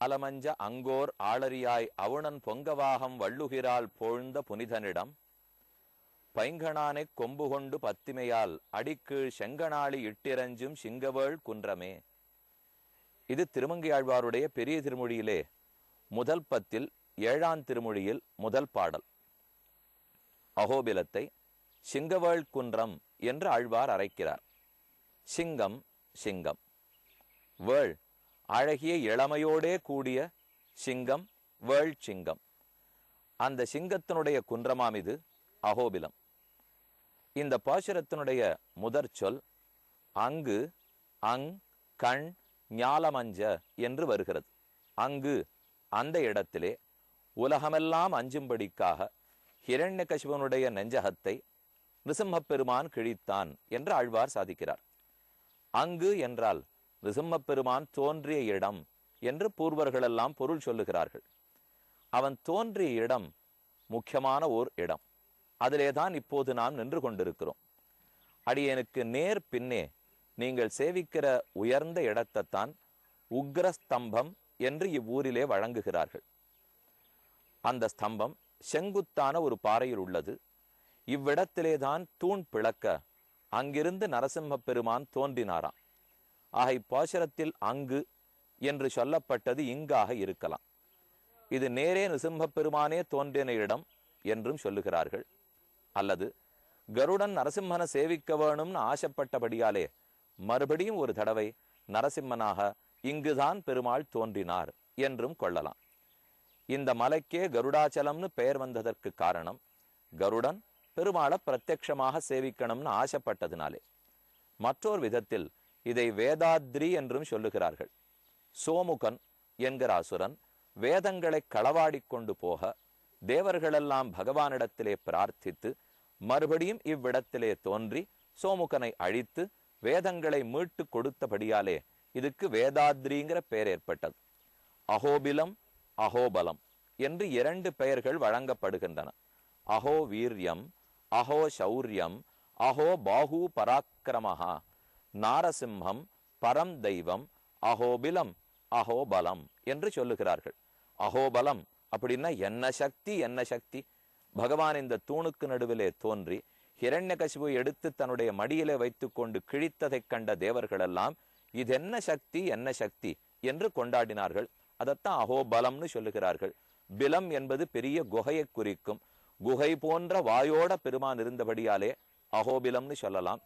அலமஞ்ச Angkor ஆளரியாய் அவுணன் பொங்கவாகம் வள்ளுகிறாள் போழ்ந்த புனிதனிடம் பைங்கணானைக் கொம்பு கொண்டு பத்திமையால் அடிக்கீழ் செங்கனாளி இட்டிரஞ்சும் சிங்கவேள் குன்றமே. இது திருமங்கையாழ்வாருடைய பெரிய திருமொழியிலே முதல் பத்தில் 7ஆம் திருமொழியில் முதல் பாடல். அகோபிலத்தை சிங்கவேள் குன்றம் என்று ஆழ்வார் அழைக்கிறார். சிங்கம் சிங்கம், வேள் அழகிய இளமையோடே கூடிய சிங்கம், வேள் சிங்கம். அந்த சிங்கத்தினுடைய குன்றமாம் இது அகோபிலம். இந்த பாசுரத்தினுடைய முதற் சொல் அங்கு, அங், கண், ஞாலமஞ்ச என்று வருகிறது. அங்கு அந்த இடத்திலே உலகமெல்லாம் அஞ்சும்படிக்காக ஹிரண்யகசிபனுடைய நெஞ்சகத்தை நிருசிம்மப் பெருமான் கிழித்தான் என்று ஆழ்வார் சாதிக்கிறார். அங்கு என்றால் நிருசிம்மப் பெருமான் தோன்றிய இடம் என்று பூர்வர்களெல்லாம் பொருள் சொல்லுகிறார்கள். அவன் தோன்றிய இடம் முக்கியமான ஓர் இடம். அதிலேதான் இப்போது நாம் நின்று கொண்டிருக்கிறோம். அடியனுக்கு நேர் பின்னே நீங்கள் சேவிக்கிற உயர்ந்த இடத்தைத்தான் உக்ரஸ்தம்பம் என்று இவ்வூரிலே வழங்குகிறார்கள். அந்த ஸ்தம்பம் செங்குத்தான ஒரு பாறையில் உள்ளது. இவ்விடத்திலேதான் தூண் பிளக்க அங்கிருந்து நரசிம்மப் பெருமான் தோன்றினாராம். ஆக இப்பாசுரத்தில் அங்கு என்று சொல்லப்பட்டது இங்காக இருக்கலாம். இது நேரே நிருசிம்மப் பெருமானே தோன்றின இடம் என்றும் சொல்லுகிறார்கள். அல்லது கருடன் நரசிம்மனை சேவிக்க வேணும்னு ஆசைப்பட்டபடியாலே மறுபடியும் ஒரு தடவை நரசிம்மனாக இங்குதான் பெருமாள் தோன்றினார் என்றும் கொள்ளலாம். இந்த மலைக்கே கருடாச்சலம்னு பெயர் வந்ததற்கு காரணம் கருடன் பெருமாளை பிரத்யட்சமாக சேவிக்கணும்னு ஆசைப்பட்டதினாலே. மற்றொரு விதத்தில் இதை வேதாத்ரி என்றும் சொல்லுகிறார்கள். சோமுகன் என்கிற அசுரன் வேதங்களை களவாடி கொண்டு போக தேவர்களெல்லாம் பகவானிடத்திலே பிரார்த்தித்து மறுபடியும் இவ்விடத்திலே தோன்றி சோமுகனை அழித்து வேதங்களை மீட்டு கொடுத்தபடியாலே இதுக்கு வேதாத்ரிங்கிற பெயர் ஏற்பட்டது. அகோபிலம், அகோபலம் என்று 2 பெயர்கள் வழங்கப்படுகின்றன. அஹோ வீரியம், அஹோ சௌரியம், அஹோ பாஹு பராக்கிரமஹா, நாரசிம்மம் பரம் தெய்வம், அஹோபிலம் அஹோபலம் என்று சொல்லுகிறார்கள். அஹோபலம் அப்படின்னா என்ன சக்தி, என்ன சக்தி. பகவான் இந்த தூணுக்கு நடுவிலே தோன்றி ஹிரண்யகசிபு எடுத்து தன்னுடைய மடியிலே வைத்துக் கொண்டு கிழித்ததைக் கண்ட தேவர்களெல்லாம் இது என்ன சக்தி, என்ன சக்தி என்று கொண்டாடினார்கள். அதைத்தான் அஹோபலம்னு சொல்லுகிறார்கள். பிலம் என்பது பெரிய குகையை குறிக்கும். குகை போன்ற வாயோட பெருமான் இருந்தபடியாலே அகோபிலம்னு சொல்லலாம்.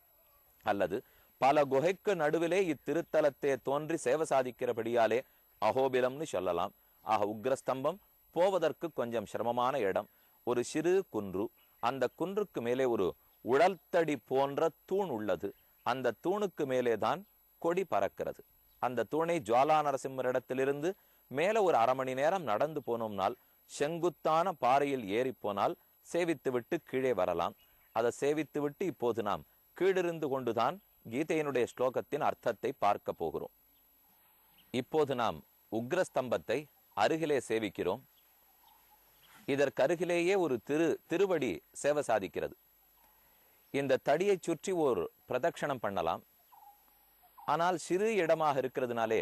அல்லது பல குகைக்கு நடுவிலே இத்திருத்தலத்தை தோன்றி சேவை சாதிக்கிறபடியாலே அகோபிலம்னு சொல்லலாம். ஆக உக்ரஸ்தம்பம் போவதற்கு கொஞ்சம் சிரமமான இடம். ஒரு சிறு குன்று, அந்த குன்றுக்கு மேலே ஒரு உழல்தடி போன்ற தூண் உள்ளது. அந்த தூணுக்கு மேலே தான் கொடி பறக்கிறது. அந்த தூணை ஜுவாலா நரசிம்மரிடத்திலிருந்து மேல ஒரு 1/2 மணி நேரம் நடந்து போனோம்னால் செங்குத்தான பாறையில் ஏறி போனால் சேவித்து விட்டு கீழே வரலாம். அதை சேவித்து விட்டு இப்போது நாம் கீழிருந்து கொண்டுதான் கீதையினுடைய ஸ்லோகத்தின் அர்த்தத்தை பார்க்க போகிறோம். இப்போது நாம் உக்ரஸ்தம்பத்தை அருகிலே சேவிக்கிறோம். இதற்கருகிலேயே ஒரு திருவடி சேவை சாதிக்கிறது. இந்த தடியை சுற்றி ஒரு பிரதட்சணம் பண்ணலாம். ஆனால் சிறு இடமாக இருக்கிறதுனாலே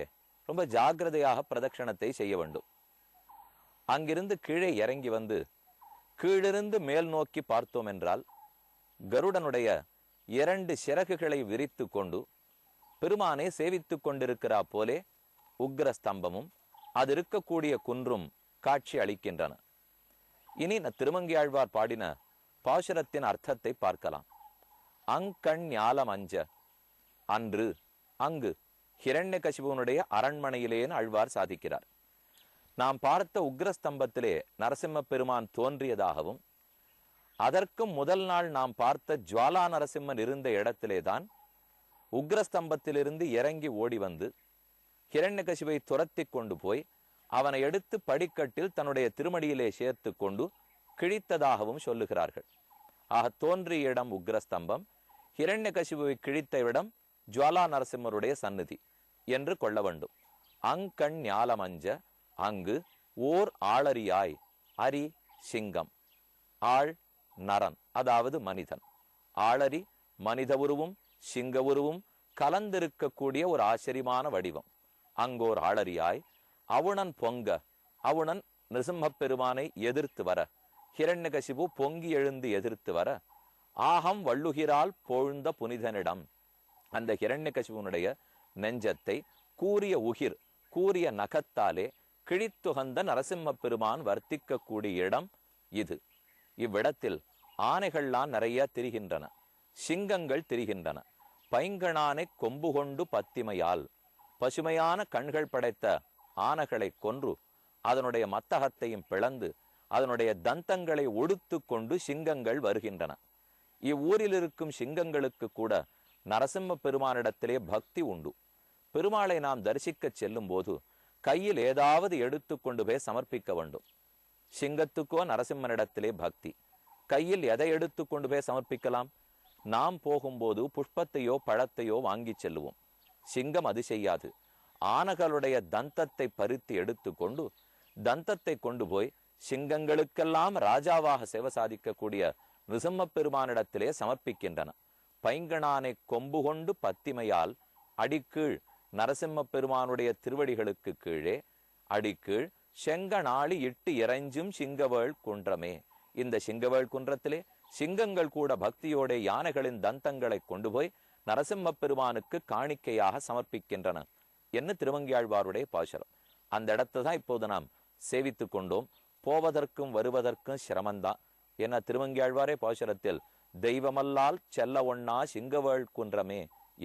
ரொம்ப ஜாக்கிரதையாக பிரதட்சணத்தை செய்ய வேண்டும். அங்கிருந்து கீழே இறங்கி வந்து கீழிருந்து மேல் நோக்கி பார்த்தோம் என்றால் கருடனுடைய 2 சிறகுகளை விரித்து கொண்டு பெருமானை சேவித்து கொண்டிருக்கிறா போலே உக்ரஸ்தம்பமும் அது இருக்கக்கூடிய குன்றும் காட்சி அளிக்கின்றன. இனி திருமங்கையாழ்வார் பாடின பாசுரத்தின் அர்த்தத்தை பார்க்கலாம். அங்கண் ஞாலம் அஞ்ச, அன்று அங்கு ஹிரண்யகசிபுனுடைய அரண்மனையிலேன்னு ஆழ்வார் சாதிக்கிறார். நாம் பார்த்த உக்ரஸ்தம்பத்திலே நரசிம்ம பெருமான் தோன்றியதாகவும் அதற்கு முதல் நாள் நாம் பார்த்த ஜுவாலா நரசிம்மன் இருந்த இடத்திலேதான் உக்ரஸ்தம்பத்திலிருந்து இறங்கி ஓடி வந்து ஹிரண்யகசிபை துரத்தி கொண்டு போய் அவனை எடுத்து படிக்கட்டில் தன்னுடைய திருமடியிலே சேர்த்து கொண்டு கிழித்ததாகவும் சொல்லுகிறார்கள். ஆக தோன்றிய இடம் உக்ரஸ்தம்பம், ஹிரண்யகசிபுவை கிழித்த இடம் ஜுவாலா நரசிம்மருடைய சந்நிதி என்று கொள்ள வேண்டும். அங்கண் ஞாலமஞ்ச, அங்கு ஓர் ஆளரியாய், அரி சிங்கம், ஆள் நரன் அதாவது மனிதன், ஆளரி மனித உருவும் சிங்க உருவும் கலந்திருக்கக்கூடிய ஒரு ஆச்சரியமான வடிவம். அங்கோர் ஆளரியாய் அவுணன் பொங்க, அவுணன் நிருசிம்மப் பெருமானை எதிர்த்து வர, ஹிரண்யகசிபு பொங்கி எழுந்து எதிர்த்து வர, ஆகம் வள்ளுகிறால் போழ்ந்த புனிதனிடம், அந்த ஹிரண்யகசிபுனுடைய நெஞ்சத்தை கூறிய உகிர், கூறிய நகத்தாலே கிழித்துகந்த நரசிம்ம பெருமான் வர்த்திக்க கூடிய இடம் இது. இவ்விடத்தில் ஆனைகள்லாம் நிறைய திரிகின்றன, சிங்கங்கள் திரிகின்றன. பைங்கணானை கொம்பு கொண்டு பத்திமையால், பசுமையான கண்கள் படைத்த ஆனைகளை கொன்று அதனுடைய மத்தகத்தையும் பிளந்து அதனுடைய தந்தங்களை ஒடுத்து கொண்டு சிங்கங்கள் வருகின்றன. இவ்வூரில் இருக்கும் சிங்கங்களுக்கு கூட நரசிம்ம பெருமானிடத்திலே பக்தி உண்டு. பெருமாளை நாம் தரிசிக்க செல்லும் போது கையில் ஏதாவது எடுத்து கொண்டு போய் சமர்ப்பிக்க வேண்டும். சிங்கத்துக்கோ நரசிம்மனிடத்திலே பக்தி. கையில் எதை எடுத்து கொண்டு போய் சமர்ப்பிக்கலாம்? நாம் போகும்போது புஷ்பத்தையோ பழத்தையோ வாங்கி செல்லுவோம். சிங்கம் அது செய்யாது. ஆனைகளுடைய தந்தத்தை பறித்து எடுத்து கொண்டு தந்தத்தை கொண்டு போய் சிங்கங்களுக்கெல்லாம் ராஜாவாக சேவை சாதிக்கக்கூடிய நிருசிம்ம பெருமானிடத்திலே சமர்ப்பிக்கின்றன. பைங்கணானை கொம்பு கொண்டு பத்திமையால் அடிக்கீழ், நரசிம்ம பெருமானுடைய திருவடிகளுக்கு கீழே அடிக்கீழ் செங்கனாளி இட்டு இறைஞ்சும் சிங்கவேள் குன்றமே. இந்த சிங்கவேள் குன்றத்திலே சிங்கங்கள் கூட பக்தியோட யானைகளின் தந்தங்களை கொண்டு போய் நரசிம்ம பெருமானுக்கு காணிக்கையாக சமர்ப்பிக்கின்றன என்று திருமங்கியாழ்வாருடைய பாசுரம். அந்த இடத்தை தான் இப்போது நாம் சேவித்து கொண்டோம். போவதற்கும் வருவதற்கும் சிரமந்தான். என திருமங்கியாழ்வாரே பாசுரத்தில் தெய்வமல்லால் செல்ல ஒண்ணா சிங்கவேள் குன்றமே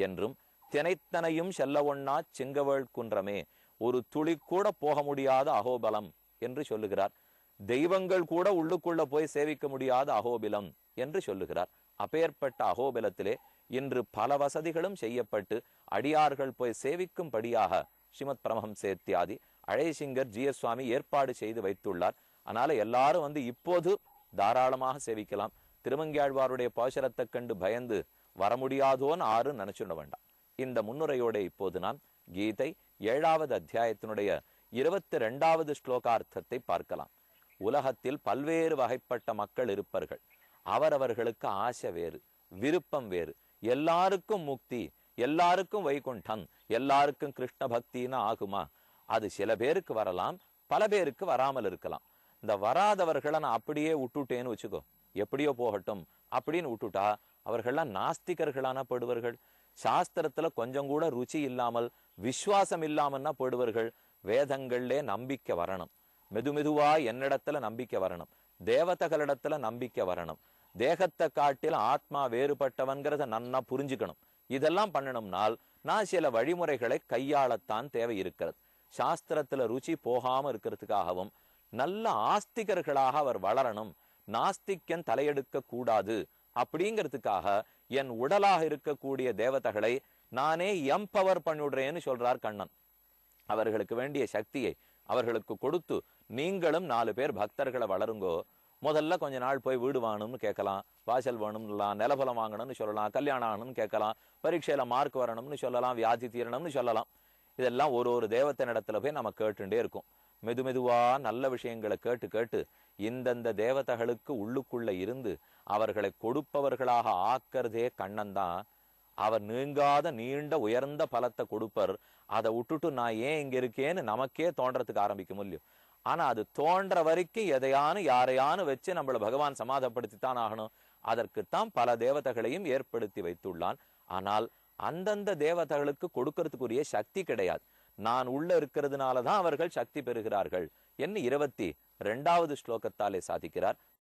என்றும், தினைத்தனையும் செல்ல ஒண்ணா சிங்கவேள் குன்றமே, ஒரு துளி கூட போக முடியாத அகோபலம் என்று சொல்லுகிறார். தெய்வங்கள் கூட உள்ளுக்குள்ள போய் சேவிக்க முடியாத அகோபிலம் என்று சொல்லுகிறார். அப்பேற்பட்ட அகோபிலத்திலே இன்று பல வசதிகளும் செய்யப்பட்டு அடியார்கள் போய் சேவிக்கும்படியாக ஸ்ரீமத் பரமஹம்சேத்யாதி அழகிசிங்கர் ஜிஎஸ் சுவாமி ஏற்பாடு செய்து வைத்துள்ளார். அதனால எல்லாரும் வந்து இப்போது தாராளமாக சேவிக்கலாம். திருமங்கியாழ்வாருடைய பாசுரத்தை கண்டு பயந்து வர முடியாதோன்னு ஆறும் நினைச்சுட வேண்டாம். இந்த முன்னுரையோட இப்போது நாம் கீதை 7வது அத்தியாயத்தினுடைய 22வது ஸ்லோகார்த்தத்தை பார்க்கலாம். உலகத்தில் பல்வேறு வகைப்பட்ட மக்கள் இருப்பார்கள். அவரவர்களுக்கு ஆசை வேறு, விருப்பம் வேறு. எல்லாருக்கும் முக்தி, எல்லாருக்கும் வைகுண்டம், எல்லாருக்கும் கிருஷ்ண பக்தின்னு ஆகுமா? அது சில பேருக்கு வரலாம், பல பேருக்கு வராமல் இருக்கலாம். இந்த வராதவர்களை நான் அப்படியே விட்டுட்டேன்னு வச்சுக்கோ, எப்படியோ போகட்டும் அப்படின்னு விட்டுட்டா அவர்கள்லாம் நாஸ்திகர்களான போடுவார்கள். சாஸ்திரத்துல கொஞ்சம் கூட ருச்சி இல்லாமல் விசுவாசம் இல்லாமன்னா போடுவார்கள். வேதங்கள்லே நம்பிக்கை வரணும், மெதுமெதுவா என்னிடத்துல நம்பிக்கை வரணும், தேவதைகளிடத்துல நம்பிக்கை வரணும், தேகத்தை காட்டில் ஆத்மா வேறுபட்டவன்கிறத நன்னா புரிஞ்சுக்கணும். இதெல்லாம் பண்ணணும்னால் நான் சில வழிமுறைகளை கையாளத்தான் தேவை இருக்கிறது. சாஸ்திரத்துல ருச்சி போகாம இருக்கிறதுக்காகவும் நல்ல ஆஸ்திகர்களாக அவர் வளரணும், நாஸ்திக்கன் தலையெடுக்க கூடாது அப்படிங்கிறதுக்காக என் உடலாக இருக்கக்கூடிய தேவதைகளை நானே எம்பவர் பண்ணிவிடுறேன்னு சொல்றார் கண்ணன். அவர்களுக்கு வேண்டிய சக்தியை அவர்களுக்கு கொடுத்து நீங்களும் 4 பேர் பக்தர்களை வளருங்கோ. முதல்ல கொஞ்ச நாள் போய் வீடு வாங்கணும்னு கேட்கலாம், வாசல் வேணும்லாம், நிலபலம் வாங்கணும்னு சொல்லலாம், கல்யாணம் ஆகணும்னு கேட்கலாம், பரீட்சையில மார்க் வரணும்னு சொல்லலாம், வியாதி தீரணும்னு சொல்லலாம். இதெல்லாம் ஒரு தேவத்தினிடத்துல போய் நம்ம கேட்டுட்டே இருக்கும். மெதுமெதுவா நல்ல விஷயங்களை கேட்டு கேட்டு இந்தந்த தேவதைகளுக்கு உள்ளுக்குள்ள இருந்து அவர்களை கொடுப்பவர்களாக ஆக்கிறதே கண்ணன் தான். அவர் நீங்காத நீண்ட உயர்ந்த பலத்தை கொடுப்பர். அதை விட்டுட்டு நான் ஏன் இங்க இருக்கேன்னு நமக்கே தோன்றதுக்கு ஆரம்பிக்கும் இல்லையோ. ஆனா அது தோன்ற வரைக்கும் எதையானு யாரையானு வச்சு நம்மள பகவான் சமாதப்படுத்தித்தான் ஆகணும். அதற்குத்தான் பல தேவதைகளையும் ஏற்படுத்தி வைத்துள்ளான். ஆனால் அந்தந்த தேவதைகளுக்கு கொடுக்கறதுக்குரிய சக்தி கிடையாது. நான் உள்ள இருக்கிறதுனாலதான் அவர்கள் சக்தி பெறுகிறார்கள் என்று 22வது ஸ்லோகத்தாலே சாதிக்கிறார்.